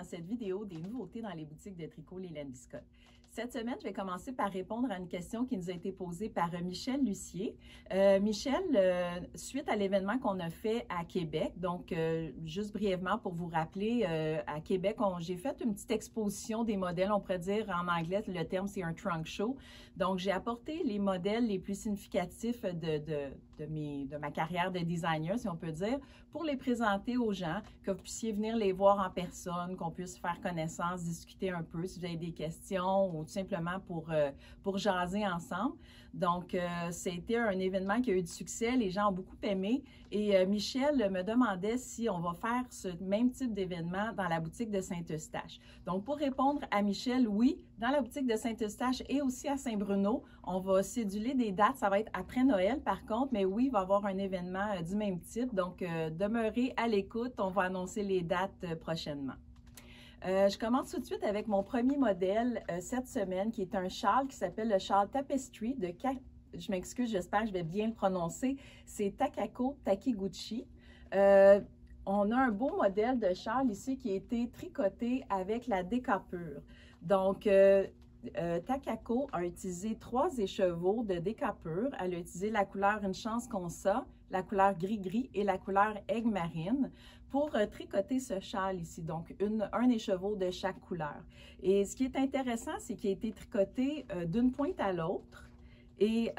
cette vidéo des nouveautés dans les boutiques de tricot Les Laines Biscotte. Cette semaine, je vais commencer par répondre à une question qui nous a été posée par Michel Lucier. Michel, suite à l'événement qu'on a fait à Québec, donc juste brièvement pour vous rappeler, à Québec, j'ai fait une petite exposition des modèles, on pourrait dire en anglais, le terme c'est un trunk show. Donc j'ai apporté les modèles les plus significatifs de ma carrière de designer, si on peut dire, pour les présenter aux gens, que vous puissiez venir les voir en personne, qu'on puisse faire connaissance, discuter un peu si vous avez des questions ou tout simplement pour jaser ensemble. Donc, c'était un événement qui a eu du succès, les gens ont beaucoup aimé et Michel me demandait si on va faire ce même type d'événement dans la boutique de Saint-Eustache. Donc, pour répondre à Michel, oui, dans la boutique de Saint-Eustache et aussi à Saint-Bruno, on va céduler des dates, ça va être après Noël par contre, mais oui, il va y avoir un événement du même type, donc demeurez à l'écoute, on va annoncer les dates prochainement. Je commence tout de suite avec mon premier modèle cette semaine, qui est un châle qui s'appelle le châle Tapestry de je m'excuse, j'espère que je vais bien le prononcer, c'est Takako Takiguchi. On a un beau modèle de châle ici qui a été tricoté avec la décapure. Donc, Takako a utilisé 3 écheveaux de décapure. Elle a utilisé la couleur Une Chance Consa, la couleur gris-gris et la couleur aigle marine pour tricoter ce châle ici. Donc, un écheveau de chaque couleur. Et ce qui est intéressant, c'est qu'il a été tricoté d'une pointe à l'autre. Et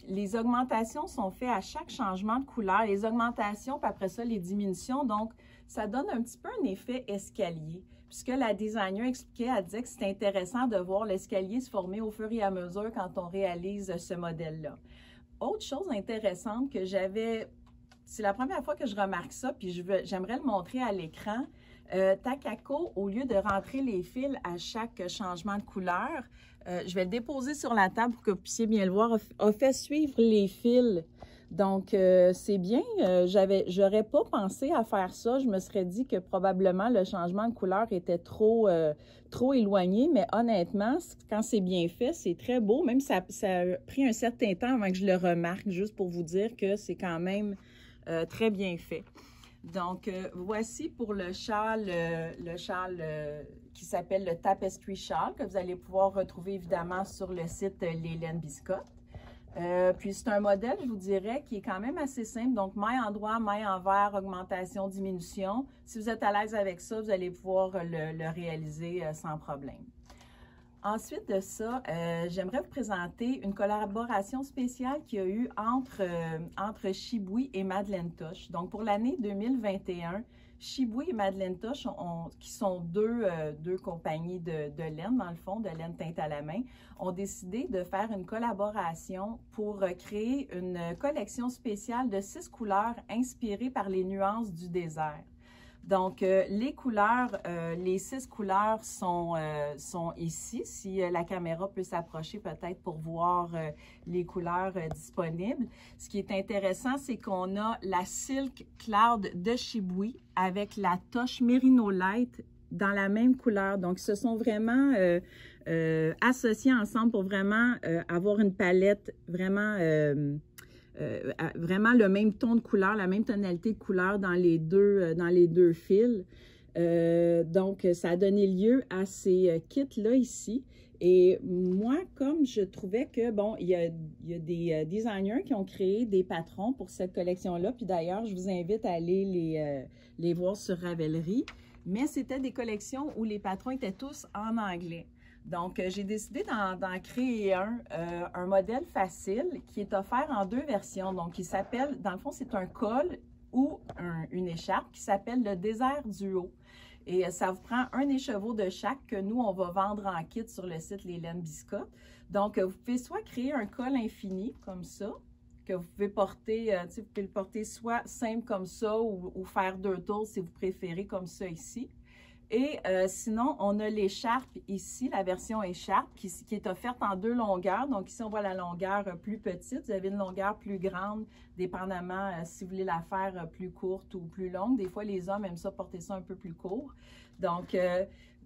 les augmentations sont faites à chaque changement de couleur. Les augmentations, puis après ça, les diminutions. Donc, ça donne un petit peu un effet escalier. Puisque la designer expliquait, elle disait que c'était intéressant de voir l'escalier se former au fur et à mesure quand on réalise ce modèle-là. Autre chose intéressante que j'avais, c'est la première fois que je remarque ça, puis j'aimerais le montrer à l'écran. Takako, au lieu de rentrer les fils à chaque changement de couleur, je vais le déposer sur la table pour que vous puissiez bien le voir, a fait suivre les fils. Donc, c'est bien. J'aurais pas pensé à faire ça. Je me serais dit que probablement le changement de couleur était trop éloigné, mais honnêtement, quand c'est bien fait, c'est très beau. Même ça a pris un certain temps avant que je le remarque, juste pour vous dire que c'est quand même très bien fait. Donc, voici pour le châle qui s'appelle le Tapestry Châle, que vous allez pouvoir retrouver évidemment sur le site Les Laines Biscotte. Puis c'est un modèle, je vous dirais, qui est quand même assez simple. Donc, maille en droit, maille envers, augmentation, diminution. Si vous êtes à l'aise avec ça, vous allez pouvoir le réaliser sans problème. Ensuite de ça, j'aimerais vous présenter une collaboration spéciale qu'il y a eu entre Shibui et Madeleine Tosh. Donc, pour l'année 2021, Shibui et Madeleine Tosh, qui sont deux compagnies de laine, dans le fond, de laine teinte à la main, ont décidé de faire une collaboration pour créer une collection spéciale de 6 couleurs inspirées par les nuances du désert. Donc, les couleurs, les 6 couleurs sont ici. Si la caméra peut s'approcher peut-être pour voir les couleurs disponibles. Ce qui est intéressant, c'est qu'on a la Silk Cloud de Shibui avec la Tosh Merino Light dans la même couleur. Donc, ils se sont vraiment associés ensemble pour vraiment avoir une palette vraiment... vraiment le même ton de couleur, la même tonalité de couleur dans les deux fils. Donc, ça a donné lieu à ces kits-là ici. Et moi, comme je trouvais que, bon, il y a des designers qui ont créé des patrons pour cette collection-là. Puis d'ailleurs, je vous invite à aller les voir sur Ravelry. Mais c'était des collections où les patrons étaient tous en anglais. Donc, j'ai décidé d'en créer un modèle facile qui est offert en 2 versions. Donc, il s'appelle, dans le fond, c'est un col ou une écharpe qui s'appelle le Désert Duo. Et ça vous prend un écheveau de chaque que nous, on va vendre en kit sur le site Les Laines Biscotte. Donc, vous pouvez soit créer un col infini comme ça, que vous pouvez porter, vous pouvez le porter soit simple comme ça ou faire 2 tours si vous préférez comme ça ici. Et sinon, on a l'écharpe ici, la version écharpe, qui est offerte en 2 longueurs. Donc ici, on voit la longueur plus petite. Vous avez une longueur plus grande, dépendamment si vous voulez la faire plus courte ou plus longue. Des fois, les hommes aiment ça porter ça un peu plus court. Donc,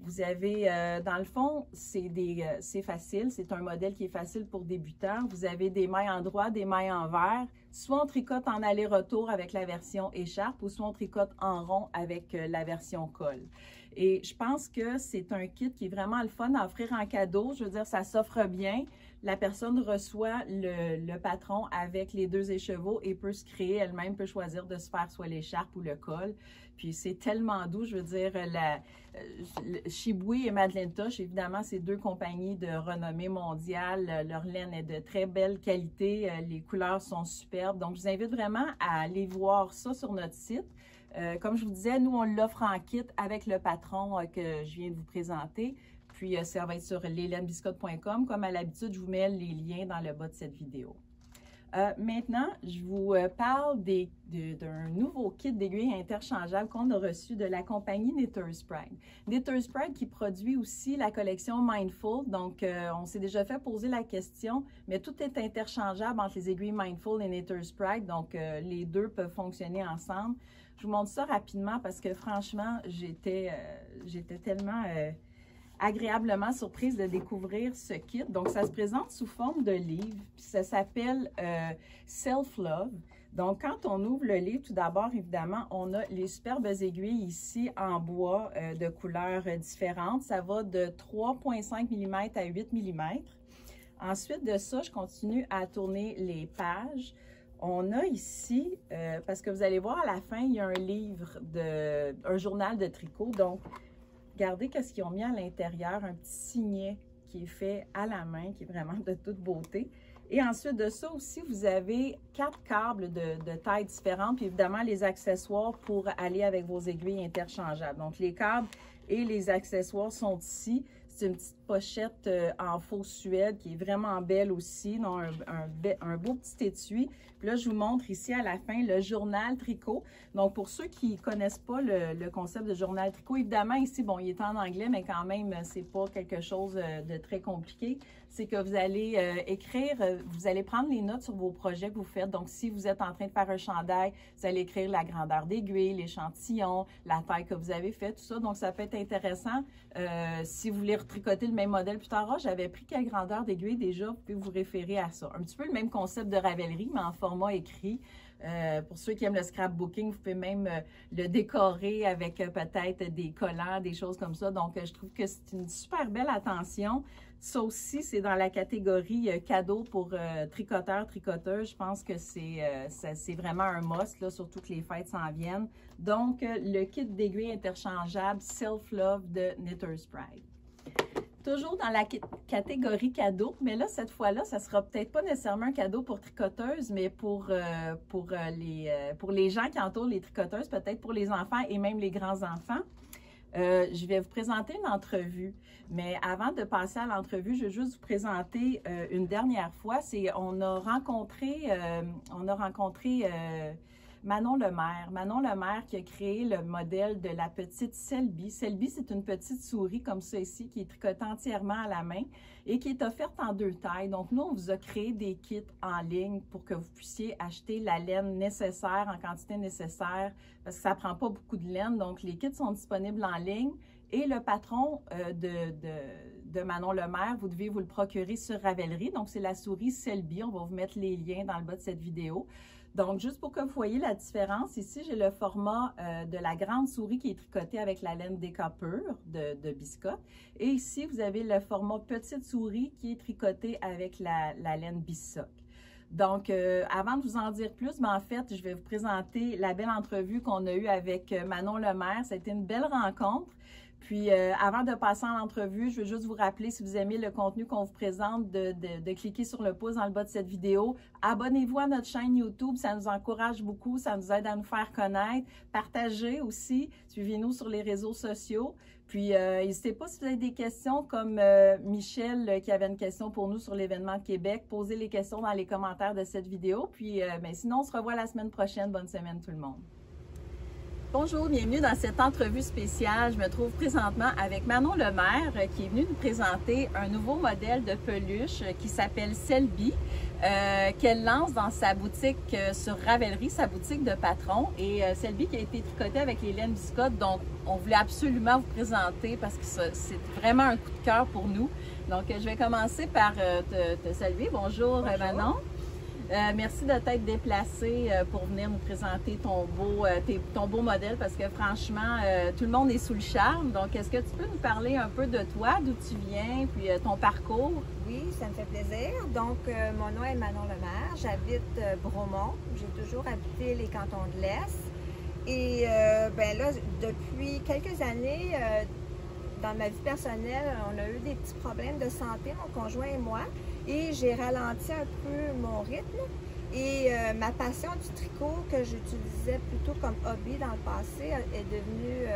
Vous avez, dans le fond, c'est facile. C'est un modèle qui est facile pour débutants. Vous avez des mailles en droit, des mailles en vert. Soit on tricote en aller-retour avec la version écharpe ou soit on tricote en rond avec la version col. Et je pense que c'est un kit qui est vraiment le fun à offrir en cadeau. Je veux dire, ça s'offre bien. La personne reçoit le patron avec les deux écheveaux et peut se créer elle-même, peut choisir de se faire soit l'écharpe ou le col. Puis c'est tellement doux, je veux dire, Shibui et Madeleine Tosh, évidemment, c'est deux compagnies de renommée mondiale. Leur laine est de très belle qualité, les couleurs sont superbes. Donc, je vous invite vraiment à aller voir ça sur notre site. Comme je vous disais, nous, on l'offre en kit avec le patron que je viens de vous présenter. Puis, ça va être sur leslenebiscotte.com. Comme à l'habitude, je vous mets les liens dans le bas de cette vidéo. Maintenant, je vous parle d'un nouveau kit d'aiguilles interchangeables qu'on a reçu de la compagnie Knitter's Pride. Knitter's Pride qui produit aussi la collection Mindful. Donc, on s'est déjà fait poser la question, mais tout est interchangeable entre les aiguilles Mindful et Knitter's Pride. Donc, les deux peuvent fonctionner ensemble. Je vous montre ça rapidement parce que franchement, j'étais tellement agréablement surprise de découvrir ce kit. Donc, ça se présente sous forme de livre, puis ça s'appelle Self-Love. Donc, quand on ouvre le livre, tout d'abord, évidemment, on a les superbes aiguilles ici en bois de couleurs différentes. Ça va de 3,5 mm à 8 mm. Ensuite de ça, je continue à tourner les pages. On a ici, parce que vous allez voir à la fin, il y a un livre, un journal de tricot. Donc, regardez qu'est-ce qu'ils ont mis à l'intérieur, un petit signet qui est fait à la main, qui est vraiment de toute beauté. Et ensuite de ça aussi, vous avez 4 câbles de tailles différentes, puis évidemment les accessoires pour aller avec vos aiguilles interchangeables. Donc, les câbles et les accessoires sont ici. C'est une petite pochette en faux suède qui est vraiment belle aussi, donc un beau petit étui. Puis là, je vous montre ici à la fin le journal tricot. Donc, pour ceux qui ne connaissent pas le concept de journal tricot, évidemment, ici, bon, il est en anglais, mais quand même, c'est pas quelque chose de très compliqué. C'est que vous allez écrire, vous allez prendre les notes sur vos projets que vous faites. Donc, si vous êtes en train de faire un chandail, vous allez écrire la grandeur d'aiguille, l'échantillon, la taille que vous avez fait, tout ça. Donc, ça peut être intéressant. Si vous voulez retricoter le même modèle plus tard, j'avais pris quelle grandeur d'aiguille déjà, vous pouvez vous référer à ça. Un petit peu le même concept de Ravelry, mais en format écrit. Pour ceux qui aiment le scrapbooking, vous pouvez même le décorer avec peut-être des collants, des choses comme ça. Donc, je trouve que c'est une super belle attention. Ça aussi, c'est dans la catégorie cadeau pour tricoteurs, tricoteuses. Je pense que c'est vraiment un must, là, surtout que les fêtes s'en viennent. Donc, le kit d'aiguilles interchangeables Self-Love de Knitter's Pride. Toujours dans la catégorie cadeau, mais là, cette fois-là, ça sera peut-être pas nécessairement un cadeau pour tricoteuses, mais pour les gens qui entourent les tricoteuses, peut-être pour les enfants et même les grands-enfants. Je vais vous présenter une entrevue, mais avant de passer à l'entrevue, je vais juste vous présenter une dernière fois. On a rencontré Manon Lemaire. Manon Lemaire qui a créé le modèle de la petite Selby. Selby, c'est une petite souris comme ça ici qui est tricotée entièrement à la main et qui est offerte en 2 tailles. Donc, nous, on vous a créé des kits en ligne pour que vous puissiez acheter la laine nécessaire en quantité nécessaire parce que ça ne prend pas beaucoup de laine. Donc, les kits sont disponibles en ligne et le patron de Manon Lemaire, vous devez vous le procurer sur Ravelry. Donc, c'est la souris Selby. On va vous mettre les liens dans le bas de cette vidéo. Donc, juste pour que vous voyez la différence, ici, j'ai le format de la grande souris qui est tricotée avec la laine Déca pure de Biscotte. Et ici, vous avez le format petite souris qui est tricotée avec la laine Bissoc. Donc, avant de vous en dire plus, en fait, je vais vous présenter la belle entrevue qu'on a eue avec Manon Lemaire. Ça a été une belle rencontre. Puis, avant de passer en entrevue, je veux juste vous rappeler, si vous aimez le contenu qu'on vous présente, de cliquer sur le pouce dans le bas de cette vidéo. Abonnez-vous à notre chaîne YouTube, ça nous encourage beaucoup, ça nous aide à nous faire connaître. Partagez aussi, suivez-nous sur les réseaux sociaux. Puis, n'hésitez pas si vous avez des questions comme Michel qui avait une question pour nous sur l'événement de Québec. Posez les questions dans les commentaires de cette vidéo. Puis, sinon, on se revoit la semaine prochaine. Bonne semaine tout le monde. Bonjour, bienvenue dans cette entrevue spéciale. Je me trouve présentement avec Manon Lemaire qui est venue nous présenter un nouveau modèle de peluche qui s'appelle Selby, qu'elle lance dans sa boutique sur Ravelry, sa boutique de patron. Et Selby qui a été tricotée avec les laines biscottes, donc on voulait absolument vous présenter parce que c'est vraiment un coup de cœur pour nous. Donc je vais commencer par te saluer. Bonjour. Manon. Merci de t'être déplacée pour venir nous présenter ton beau modèle parce que franchement, tout le monde est sous le charme. Donc, est-ce que tu peux nous parler un peu de toi, d'où tu viens, puis ton parcours? Oui, ça me fait plaisir. Donc, mon nom est Manon Lemaire. J'habite Bromont. J'ai toujours habité les cantons de l'Est. Et ben là, depuis quelques années, dans ma vie personnelle, on a eu des petits problèmes de santé, mon conjoint et moi. Et j'ai ralenti un peu mon rythme et ma passion du tricot que j'utilisais plutôt comme hobby dans le passé est devenue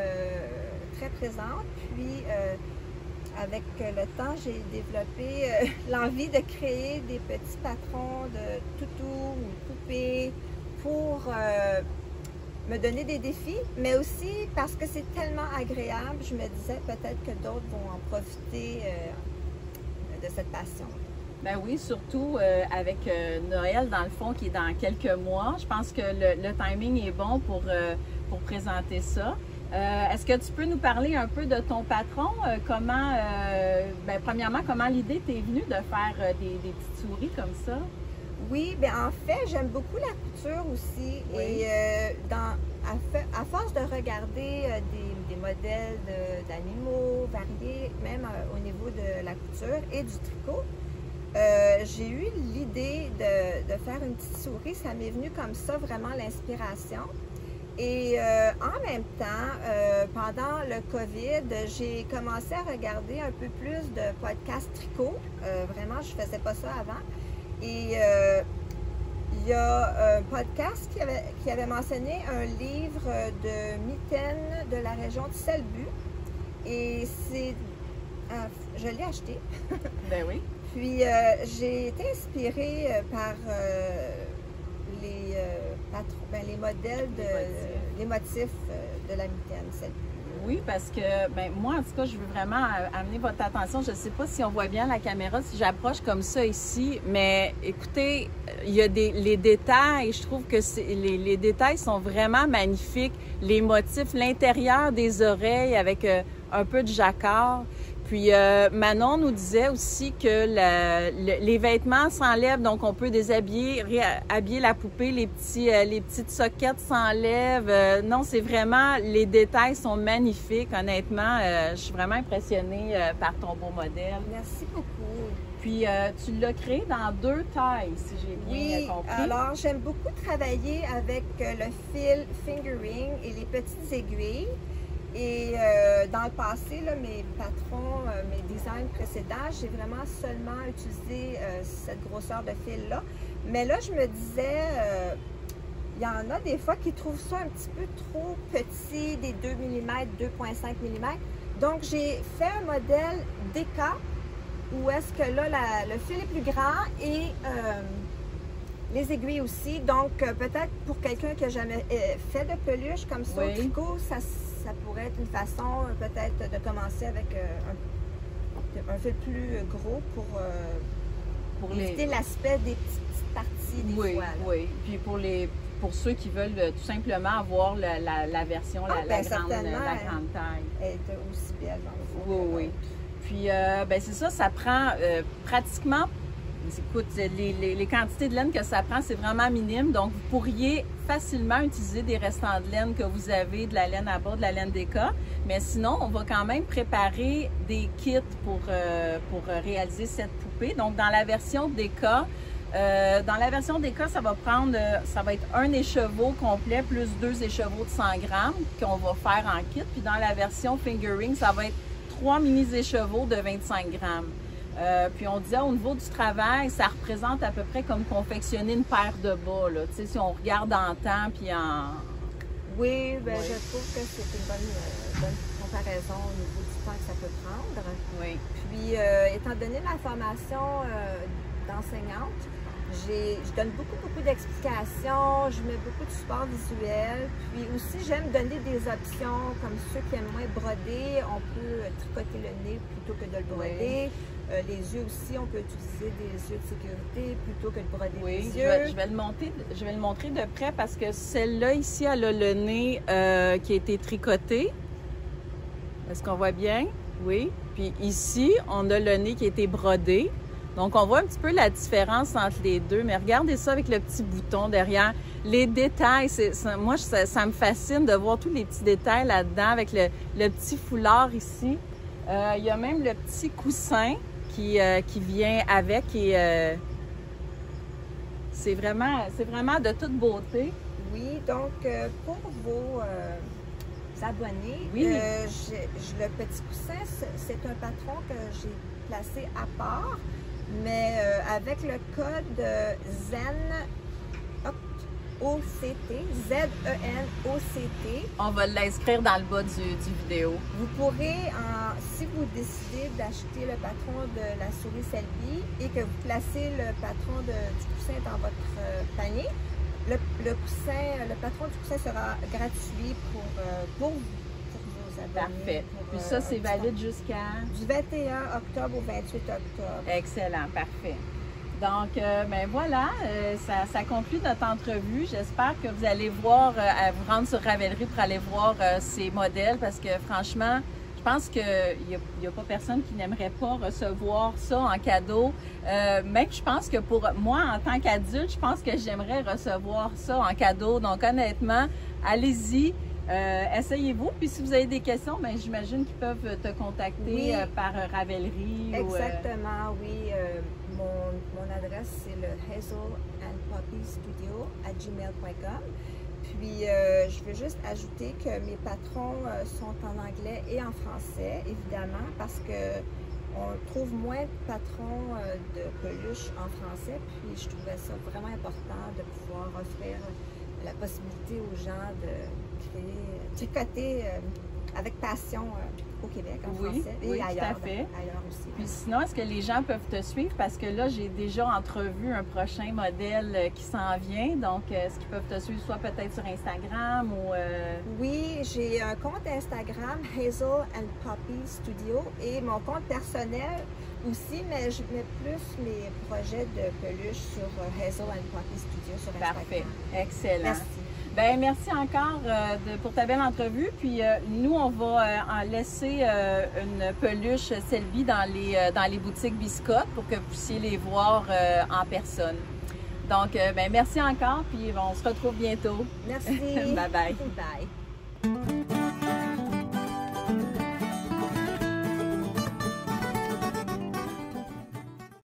très présente. Puis avec le temps, j'ai développé l'envie de créer des petits patrons de toutous ou poupées pour me donner des défis, mais aussi parce que c'est tellement agréable, je me disais peut-être que d'autres vont en profiter de cette passion. Ben oui, surtout avec Noël, dans le fond, qui est dans quelques mois. Je pense que le timing est bon pour présenter ça. Est-ce que tu peux nous parler un peu de ton patron? Comment, premièrement, comment l'idée t'est venue de faire des petites souris comme ça? Oui, bien en fait, j'aime beaucoup la couture aussi. Oui. Et à force de regarder des modèles d'animaux variés, même au niveau de la couture et du tricot, j'ai eu l'idée de faire une petite souris. Ça m'est venu comme ça, vraiment l'inspiration. Et en même temps, pendant le COVID, j'ai commencé à regarder un peu plus de podcasts tricot. Vraiment, je ne faisais pas ça avant. Et il y a un podcast qui avait mentionné un livre de mitaines de la région de Selby. Et c'est... je l'ai acheté. Ben oui. Puis, j'ai été inspirée par les modèles, les motifs de la mitaine, Selby. Oui, parce que moi, en tout cas, je veux vraiment amener votre attention. Je ne sais pas si on voit bien la caméra, si j'approche comme ça ici, mais écoutez, il y a les détails. Je trouve que les détails sont vraiment magnifiques. Les motifs, l'intérieur des oreilles avec un peu de jacquard. Puis Manon nous disait aussi que les vêtements s'enlèvent, donc on peut déshabiller, habiller la poupée, les petites soquettes s'enlèvent. Non, c'est vraiment, les détails sont magnifiques, honnêtement. Je suis vraiment impressionnée par ton beau modèle. Merci beaucoup. Puis tu l'as créé dans 2 tailles, si j'ai bien compris. Oui, alors j'aime beaucoup travailler avec le fil fingering et les petites aiguilles. Et dans le passé, là, mes patrons, mes designs précédents, j'ai vraiment seulement utilisé cette grosseur de fil-là. Mais là, je me disais, il y en a des fois qui trouvent ça un petit peu trop petit, des 2 mm, 2,5 mm. Donc, j'ai fait un modèle DK où est-ce que là, le fil est plus grand et les aiguilles aussi. Donc, peut-être pour quelqu'un qui n'a jamais fait de peluche comme ça, au tricot, ça pourrait être une façon peut-être de commencer avec un fil plus gros pour éviter l'aspect des petites parties des fois. Oui, puis pour ceux qui veulent tout simplement avoir la version, la grande taille. Elle est aussi belle dans le fond. Oui. Puis, c'est ça, ça prend pratiquement... Écoute, les quantités de laine que ça prend, c'est vraiment minime. Donc, vous pourriez facilement utiliser des restants de laine que vous avez, de la laine à bas, de la laine DK. Mais sinon, on va quand même préparer des kits pour réaliser cette poupée. Donc, dans la version DK, ça va être un écheveau complet plus 2 écheveaux de 100 grammes qu'on va faire en kit. Puis dans la version fingering, ça va être 3 mini-écheveaux de 25 grammes. Puis on disait au niveau du travail, ça représente à peu près comme confectionner une paire de bas, là. Tu sais, si on regarde en temps, puis en... Oui, je trouve que c'est une bonne comparaison au niveau du temps que ça peut prendre. Oui. Puis, étant donné ma formation d'enseignante, Je donne beaucoup d'explications, je mets beaucoup de support visuel, puis aussi j'aime donner des options comme ceux qui aiment moins broder, on peut tricoter le nez plutôt que de le broder. Les yeux aussi, on peut utiliser des yeux de sécurité plutôt que de broder les yeux. Je vais le montrer de près parce que celle-là ici, elle a le nez qui a été tricoté. Est-ce qu'on voit bien? Oui. Puis ici, on a le nez qui a été brodé. Donc, on voit un petit peu la différence entre les deux. Mais regardez ça avec le petit bouton derrière. Les détails, moi, ça me fascine de voir tous les petits détails là-dedans avec le petit foulard ici. Il y a même le petit coussin qui vient avec et c'est vraiment de toute beauté. Oui, donc pour vos abonnés, oui. Le petit coussin, c'est un patron que j'ai placé à part, mais avec le code ZEN OCT, Z-E-N-O-C-T. On va l'inscrire dans le bas du vidéo. Vous pourrez, si vous décidez d'acheter le patron de la souris Selby et que vous placez le patron du coussin dans votre panier, le patron du coussin sera gratuit pour vos abonnés. Parfait. Puis ça, c'est valide jusqu'à? Du 21 octobre au 28 octobre. Excellent, parfait. Donc, ben voilà, ça conclut notre entrevue. J'espère que vous allez voir, vous rendre sur Ravelry pour aller voir ces modèles parce que franchement, je pense qu'il n'y a pas personne qui n'aimerait pas recevoir ça en cadeau. Même je pense que pour moi, en tant qu'adulte, je pense que j'aimerais recevoir ça en cadeau. Donc, honnêtement, allez-y. Essayez-vous. Puis si vous avez des questions, ben, j'imagine qu'ils peuvent te contacter par Ravelry. Exactement, oui. Mon adresse, c'est le hazelandpoppystudio@gmail.com. Puis, je veux juste ajouter que mes patrons sont en anglais et en français, évidemment, parce que on trouve moins de patrons de peluches en français. Puis, je trouvais ça vraiment important de pouvoir offrir la possibilité aux gens de tricoter avec passion au Québec, en français et ailleurs, tout à fait. Ailleurs aussi. Puis sinon, est-ce que les gens peuvent te suivre? Parce que là, j'ai déjà entrevu un prochain modèle qui s'en vient. Donc, est-ce qu'ils peuvent te suivre soit peut-être sur Instagram ou... Oui, j'ai un compte Instagram, Hazel and Poppy Studio, et mon compte personnel aussi, mais je mets plus mes projets de peluche sur Hazel and Poppy Studio sur Instagram. Parfait, excellent. Merci. Bien, merci encore pour ta belle entrevue. Puis nous, on va en laisser une peluche Selby dans les boutiques Biscotte pour que vous puissiez les voir en personne. Donc, ben, merci encore, puis on se retrouve bientôt. Merci. Bye bye. Bye.